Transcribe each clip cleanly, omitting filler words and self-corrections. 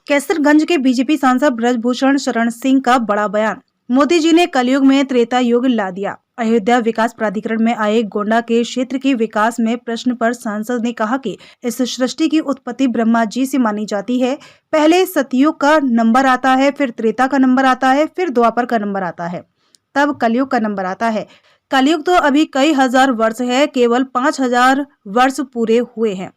कैसरगंज के बीजेपी सांसद ब्रजभूषण शरण सिंह का बड़ा बयान। मोदी जी ने कलयुग में त्रेता युग ला दिया। अयोध्या विकास प्राधिकरण में आए गोंडा के क्षेत्र के विकास में प्रश्न पर सांसद ने कहा कि इस सृष्टि की उत्पत्ति ब्रह्मा जी से मानी जाती है। पहले सतयुग का नंबर आता है, फिर त्रेता का नंबर आता है, फिर द्वापर का नंबर आता है, तब कलयुग का नंबर आता है। कलयुग तो अभी कई हजार वर्ष है, केवल 5000 वर्ष पूरे हुए हैं।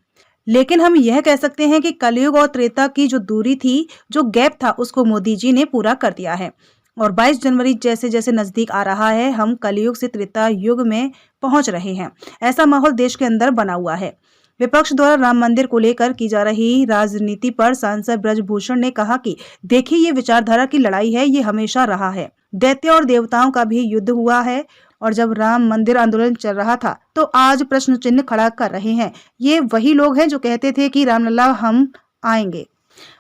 लेकिन हम यह कह सकते हैं कि कलयुग और त्रेता की जो दूरी थी, जो गैप था, उसको मोदी जी ने पूरा कर दिया है। और 22 जनवरी जैसे जैसे नजदीक आ रहा है, हम कलयुग से त्रेता युग में पहुंच रहे हैं। ऐसा माहौल देश के अंदर बना हुआ है। विपक्ष द्वारा राम मंदिर को लेकर की जा रही राजनीति पर सांसद ब्रजभूषण ने कहा कि देखिए, ये विचारधारा की लड़ाई है, ये हमेशा रहा है। दैत्य और देवताओं का भी युद्ध हुआ है, और जब राम मंदिर आंदोलन चल रहा था तो आज प्रश्न चिन्ह खड़ा कर रहे हैं। ये वही लोग हैं जो कहते थे कि रामलला हम आएंगे,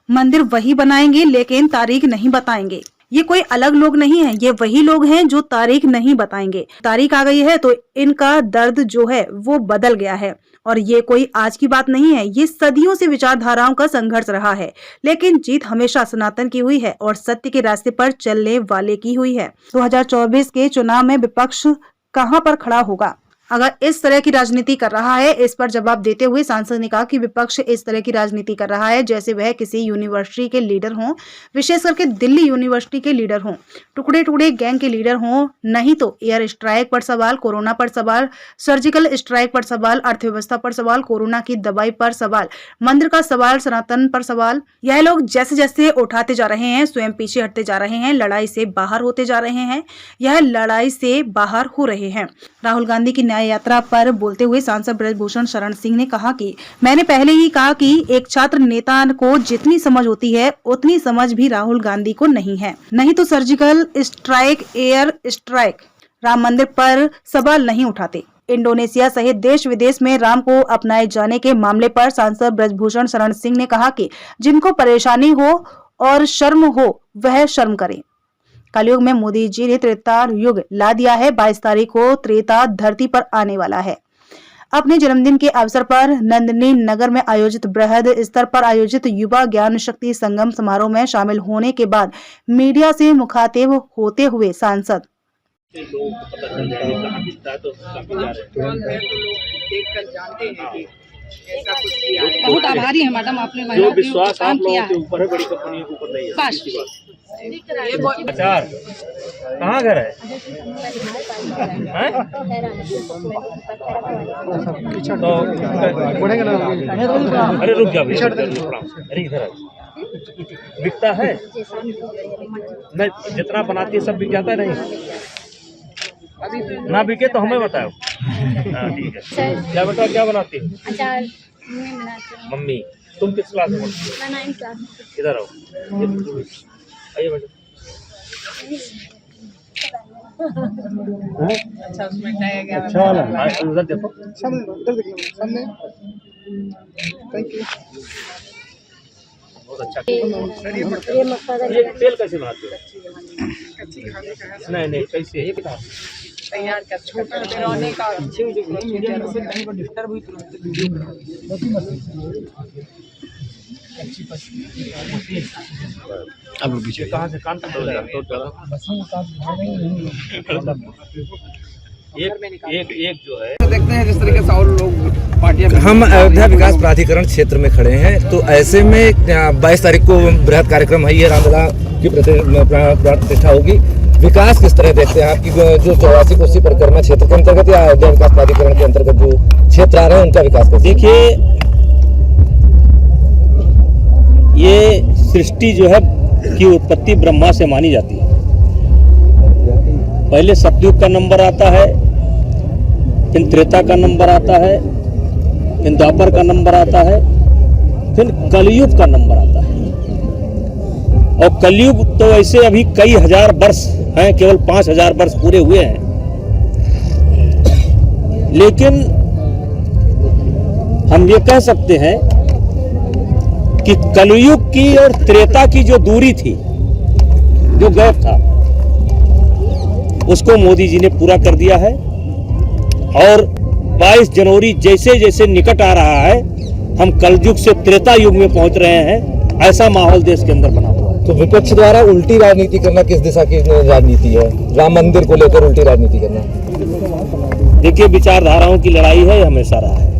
मंदिर वही बनाएंगे, लेकिन तारीख नहीं बताएंगे। ये कोई अलग लोग नहीं है, ये वही लोग हैं जो तारीख नहीं बताएंगे। तारीख आ गई है तो इनका दर्द जो है वो बदल गया है। और ये कोई आज की बात नहीं है, ये सदियों से विचारधाराओं का संघर्ष रहा है। लेकिन जीत हमेशा सनातन की हुई है और सत्य के रास्ते पर चलने वाले की हुई है। 2024 के चुनाव में विपक्ष कहां पर खड़ा होगा अगर इस तरह की राजनीति कर रहा है? इस पर जवाब देते हुए सांसद ने कहा कि विपक्ष इस तरह की राजनीति कर रहा है जैसे वह किसी यूनिवर्सिटी के लीडर हों, विशेष करके दिल्ली यूनिवर्सिटी के लीडर हों, टुकड़े टुकड़े गैंग के लीडर हों। नहीं तो एयर स्ट्राइक पर सवाल, कोरोना पर सवाल, सर्जिकल स्ट्राइक पर सवाल, अर्थव्यवस्था पर सवाल, कोरोना की दवाई पर सवाल, मंदिर का सवाल, सनातन पर सवाल। यह लोग जैसे जैसे उठाते जा रहे हैं, स्वयं पीछे हटते जा रहे हैं, लड़ाई से बाहर होते जा रहे हैं। यह लड़ाई से बाहर हो रहे हैं। राहुल गांधी की न्याय यात्रा पर बोलते हुए सांसद ब्रजभूषण शरण सिंह ने कहा कि मैंने पहले ही कहा कि एक छात्र नेता को जितनी समझ होती है उतनी समझ भी राहुल गांधी को नहीं है। नहीं तो surgical strike, air strike, Ram मंदिर पर सवाल नहीं उठाते। इंडोनेशिया सहित देश विदेश में राम को अपनाए जाने के मामले पर सांसद ब्रजभूषण शरण सिंह ने कहा कि जिनको परेशानी हो और शर्म हो वह शर्म करें। कलयुग में मोदी जी ने त्रेता युग ला दिया है। 22 तारीख को त्रेता धरती पर आने वाला है। अपने जन्मदिन के अवसर पर नंदिनी नगर में आयोजित बृहद स्तर पर आयोजित युवा ज्ञान शक्ति संगम समारोह में शामिल होने के बाद मीडिया से मुखातिब होते हुए सांसद बहुत आभारी है मैडम, आपने जो विश्वास आप लोगों के ऊपर है, बड़ी कंपनियों के ऊपर नहीं है। आचार कहाँ घर है? अरे रुक जा भैया, अरे इधर बिकता है नहीं, जितना बनाती है सब बिक जाता है। नहीं ना बिके तो हमें बताओ। ठीक है, क्या बेटा क्या बनाती है? अचार मम्मी बनाती है। मम्मी, तुम किस क्लास में पढ़ती हो? मैं 9th क्लास में। इधर आओ, आइए बेटा। अच्छा उसमें क्या गया? अच्छा वाला उधर देखो, सामने। Thank you. बहुत अच्छा। ये तेल कैसे बनाते हो? नहीं नहीं, कैसे ये बता। तैयार कर छोटा रोने का डिस्टर्ब हुई अब पीछे कहाँ से कान तक एक जो है देखते हैं जिस तरीके से और लोग पार्टियां। हम अयोध्या विकास प्राधिकरण क्षेत्र में खड़े हैं, तो ऐसे में 22 तारीख को बृहद कार्यक्रम है, ये रामलला की प्रतिष्ठा होगी। विकास किस तरह देखते हैं आपकी जो 84 कोसी परिक्रमा क्षेत्र के अंतर्गत या अयोध्या विकास प्राधिकरण के अंतर्गत जो क्षेत्र आ रहे हैं उनका विकास कैसे? देखिए, ये सृष्टि जो है की उत्पत्ति ब्रह्मा से मानी जाती है। पहले सतयुग का नंबर आता है, फिर त्रेता का नंबर आता है, फिर द्वापर का नंबर आता है, फिर कलयुग का नंबर आता है। और कलयुग तो ऐसे अभी कई हजार वर्ष हैं, केवल 5000 वर्ष पूरे हुए हैं। लेकिन हम ये कह सकते हैं कि कलयुग की और त्रेता की जो दूरी थी, जो गैप था, उसको मोदी जी ने पूरा कर दिया है। और 22 जनवरी जैसे जैसे निकट आ रहा है, हम कलयुग से त्रेता युग में पहुंच रहे हैं। ऐसा माहौल देश के अंदर बना हुआ है। तो विपक्ष द्वारा उल्टी राजनीति करना किस दिशा की राजनीति है? राम मंदिर को लेकर उल्टी राजनीति करना। देखिए, विचारधाराओं की लड़ाई है, ये हमेशा रहा है।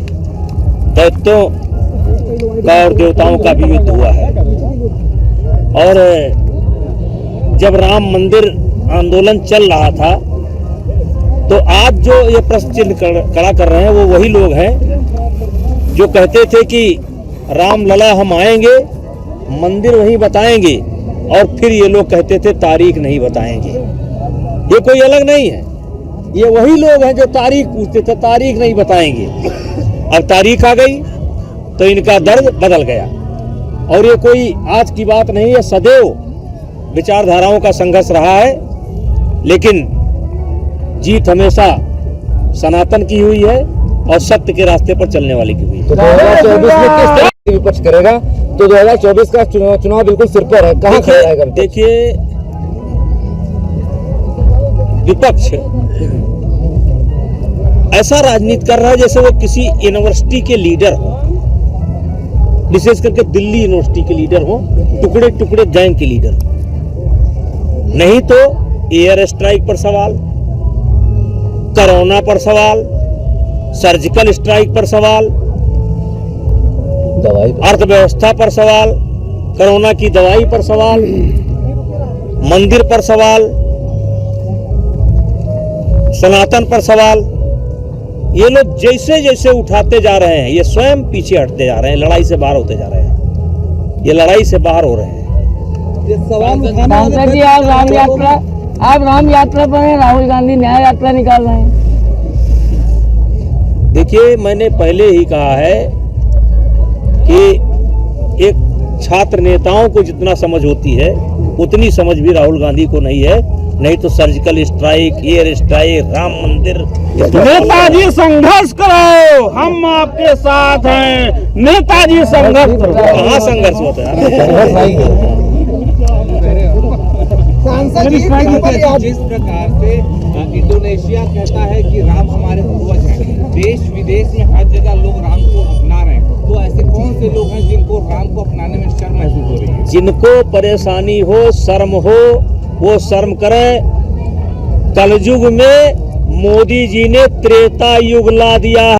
दैत्यों का और देवताओं का भी युद्ध हुआ है। और जब राम मंदिर आंदोलन चल रहा था तो आज जो ये प्रश्न चिन्ह खड़ा कर रहे हैं वो वही लोग हैं जो कहते थे कि राम लला हम आएंगे, मंदिर वहीं बताएंगे, और फिर ये लोग कहते थे तारीख नहीं बताएंगे। ये कोई अलग नहीं है, ये वही लोग हैं जो तारीख पूछते थे, तारीख नहीं बताएंगे। अब तारीख आ गई तो इनका दर्द बदल गया। और ये कोई आज की बात नहीं है, सदैव विचारधाराओं का संघर्ष रहा है, लेकिन जीत हमेशा सनातन की हुई है और सत्य के रास्ते पर चलने वाली की हुई है। तो 2024 में किस तरह की विपक्ष करेगा? तो 2024 का चुनाव बिल्कुल सिर पर है, कहाँ खड़ा रहेगा? देखिए, विपक्ष ऐसा राजनीति कर रहा है जैसे वो किसी यूनिवर्सिटी के लीडर हो, विशेष करके दिल्ली यूनिवर्सिटी के लीडर हो, टुकड़े टुकड़े गैंग के लीडर हो। नहीं तो एयर स्ट्राइक पर सवाल, कोरोना पर सवाल, सर्जिकल स्ट्राइक पर सवाल, अर्थव्यवस्था पर सवाल, कोरोना की दवाई पर सवाल, मंदिर पर सवाल, सनातन पर सवाल। ये लोग जैसे जैसे उठाते जा रहे हैं, ये स्वयं पीछे हटते जा रहे हैं, लड़ाई से बाहर होते जा रहे हैं, ये लड़ाई से बाहर हो रहे हैं। सांसद जी, आप राम यात्रा पर हैं, राहुल गांधी न्याय यात्रा निकाल रहे हैं। देखिए, मैंने पहले ही कहा है कि एक छात्र नेताओं को जितना समझ होती है उतनी समझ भी राहुल गांधी को नहीं है। नहीं तो surgical strike, air strike, Ram मंदिर। नेताजी संघर्ष करो, हम आपके साथ हैं। नेताजी संघर्ष करो। कहाँ संघर्ष होता है? संघर्ष नहीं है। जिस प्रकार से इंडोनेशिया कहता है कि राम हमारे पूर्वज हैं, देश विदेश में हर जगह लोग राम को अपना रहे हैं, तो ऐसे कौन से लोग हैं जिनको राम को अपनाने में शर्म महसूस हो रही है? जिनको परेशानी हो, शर्म हो, वो शर्म करें। कलयुग में मोदी जी ने त्रेता युग ला दिया।